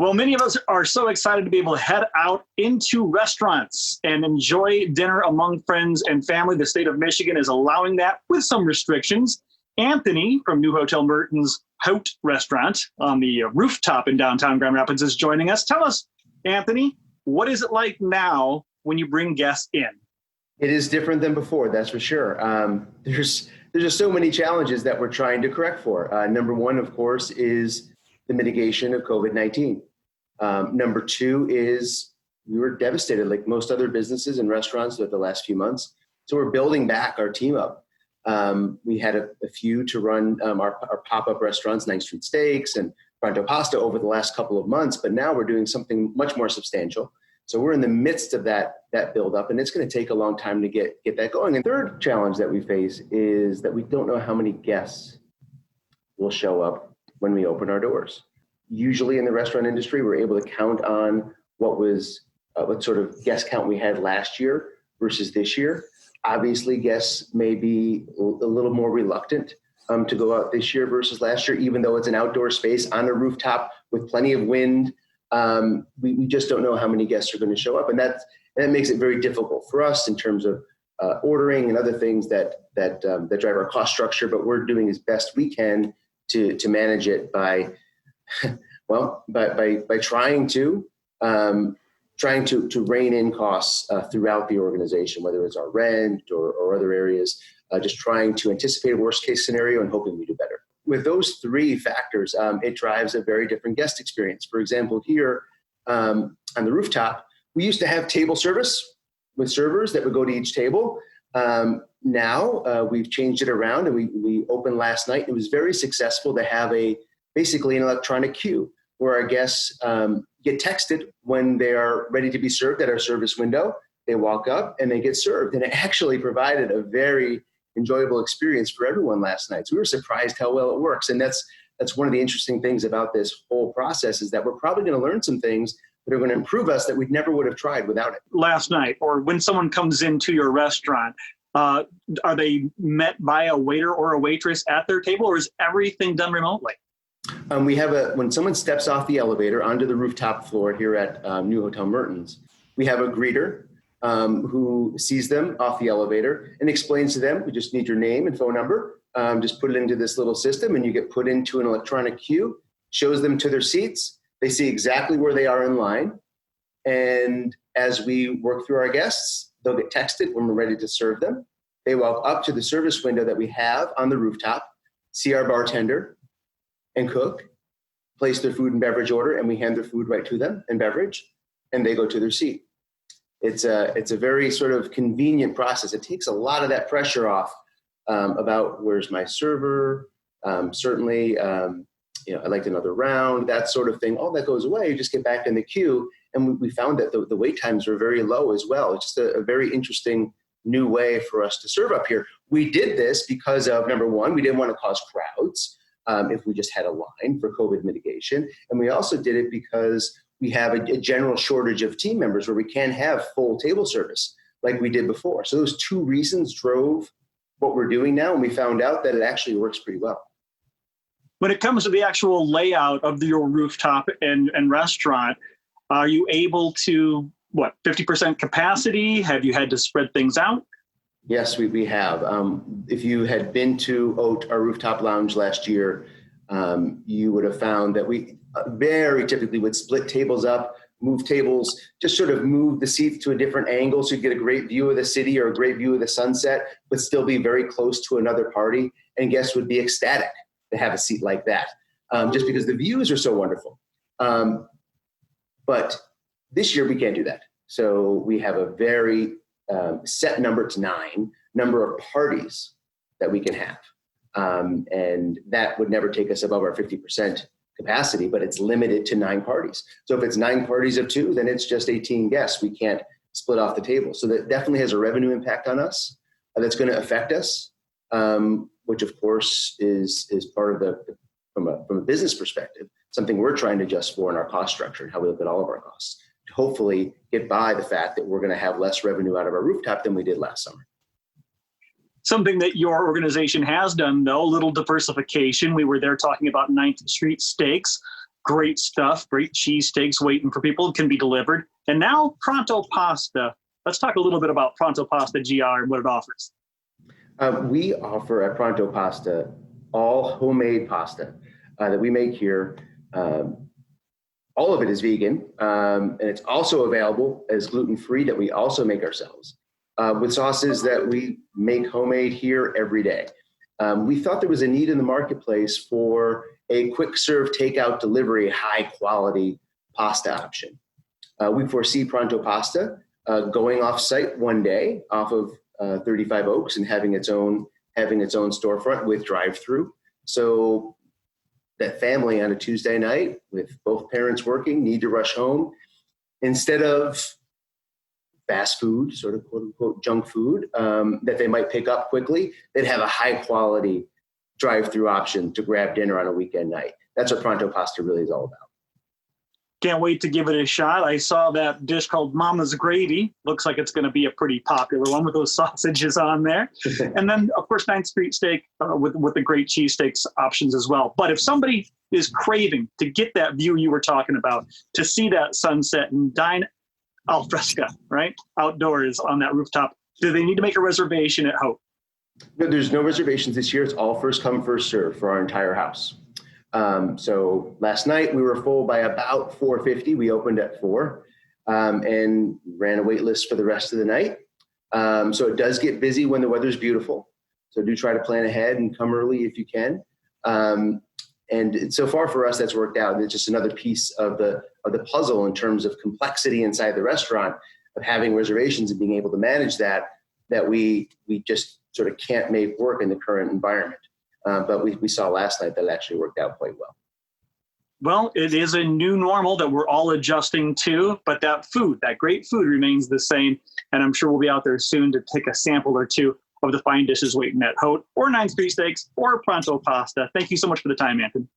Well, many of us are so excited to be able to head out into restaurants and enjoy dinner among friends and family. The state of Michigan is allowing that with some restrictions. Anthony from New Hotel Mertens Haute Restaurant on the rooftop in downtown Grand Rapids is joining us. Tell us, Anthony, what is it like now when you bring guests in? It is different than before, that's for sure. There's just so many challenges that we're trying to correct for. Number one, of course, is the mitigation of COVID-19. Number two is we were devastated like most other businesses and restaurants over the last few months. So we're building back our team up. We had a few to run our pop-up restaurants, 9th Street Steaks and Pronto Pasta over the last couple of months, but now we're doing something much more substantial. So we're in the midst of that build up, and it's going to take a long time to get that going. And third challenge that we face is that we don't know how many guests will show up when we open our doors. Usually in the restaurant industry, we're able to count on what sort of guest count we had last year versus this year. Obviously, guests may be a little more reluctant to go out this year versus last year, even though it's an outdoor space on a rooftop with plenty of wind. We just don't know how many guests are going to show up. And that makes it very difficult for us in terms of ordering and other things that drive our cost structure. But we're doing as best we can to manage it by trying to rein in costs throughout the organization, whether it's our rent or other areas, just trying to anticipate a worst case scenario and hoping we do better. With those three factors, it drives a very different guest experience. For example, here on the rooftop, we used to have table service with servers that would go to each table. Now we've changed it around, and we opened last night. It was very successful to have basically an electronic queue where our guests get texted when they are ready to be served at our service window. They walk up and they get served. And it actually provided a very enjoyable experience for everyone last night. So we were surprised how well it works. And that's one of the interesting things about this whole process is that we're probably going to learn some things that are going to improve us that we never would have tried without it. Last night, or when someone comes into your restaurant, are they met by a waiter or a waitress at their table, or is everything done remotely? We have when someone steps off the elevator onto the rooftop floor here at New Hotel Mertens, we have a greeter who sees them off the elevator and explains to them, we just need your name and phone number, just put it into this little system and you get put into an electronic queue, shows them to their seats. They see exactly where they are in line. And as we work through our guests, they'll get texted when we're ready to serve them. They walk up to the service window that we have on the rooftop, see our bartender and cook, place their food and beverage order, and we hand their food right to them and beverage, and they go to their seat. It's a very sort of convenient process. It takes a lot of that pressure off about where's my server, certainly, I'd like another round, that sort of thing. All that goes away. You just get back in the queue. And we found that the wait times are very low as well. It's just a very interesting new way for us to serve up here. We did this because of, number one, we didn't want to cause crowds if we just had a line for COVID mitigation. And we also did it because we have a general shortage of team members where we can't have full table service like we did before. So those two reasons drove what we're doing now. And we found out that it actually works pretty well. When it comes to the actual layout of your rooftop and restaurant, are you able to, 50% capacity? Have you had to spread things out? Yes, we have. If you had been to our rooftop lounge last year, you would have found that we very typically would split tables up, move tables, just sort of move the seats to a different angle so you get a great view of the city or a great view of the sunset, but still be very close to another party. And guests would be ecstatic to have a seat like that, just because the views are so wonderful. But this year we can't do that. So we have a very set number, it's 9 number of parties that we can have. And that would never take us above our 50% capacity, but it's limited to 9 parties. So if it's 9 parties of 2, then it's just 18 guests. We can't split off the table. So that definitely has a revenue impact on us that's going to affect us, which of course is part of from a business perspective, something we're trying to adjust for in our cost structure and how we look at all of our costs to hopefully get by the fact that we're going to have less revenue out of our rooftop than we did last summer. Something that your organization has done, though, a little diversification. We were there talking about 9th Street Steaks. great stuff, great cheesesteaks waiting for people, can be delivered. And now Pronto Pasta. Let's talk a little bit about Pronto Pasta GR and what it offers. We offer at Pronto Pasta all homemade pasta that we make here. All of it is vegan, and it's also available as gluten-free that we also make ourselves with sauces that we make homemade here every day. We thought there was a need in the marketplace for a quick serve takeout delivery, high quality pasta option. We foresee Pronto Pasta going off site one day off of 35 Oaks and having its own storefront with drive-through. So that family on a Tuesday night with both parents working need to rush home, instead of fast food, sort of quote unquote junk food that they might pick up quickly, they'd have a high quality drive-through option to grab dinner on a weekend night. That's what Pronto Pasta really is all about. Can't wait to give it a shot. I saw that dish called Mama's Gravy. Looks like it's going to be a pretty popular one with those sausages on there. And then, of course, 9th Street Steak with the great cheesesteaks options as well. But if somebody is craving to get that view you were talking about, to see that sunset and dine al fresco, right, outdoors on that rooftop, do they need to make a reservation at Hope? No, there's no reservations this year. It's all first come, first serve for our entire house. So last night we were full by about 4:50. We opened at 4 and ran a wait list for the rest of the night. So it does get busy when the weather's beautiful. So do try to plan ahead and come early if you can. And so far for us, that's worked out. It's just another piece of the puzzle in terms of complexity inside the restaurant of having reservations and being able to manage that we just sort of can't make work in the current environment. But we saw last night that it actually worked out quite well. Well, it is a new normal that we're all adjusting to, but that great food remains the same. And I'm sure we'll be out there soon to take a sample or two of the fine dishes waiting at Hote or 9th Street Steaks or Pronto Pasta. Thank you so much for the time, Anthony.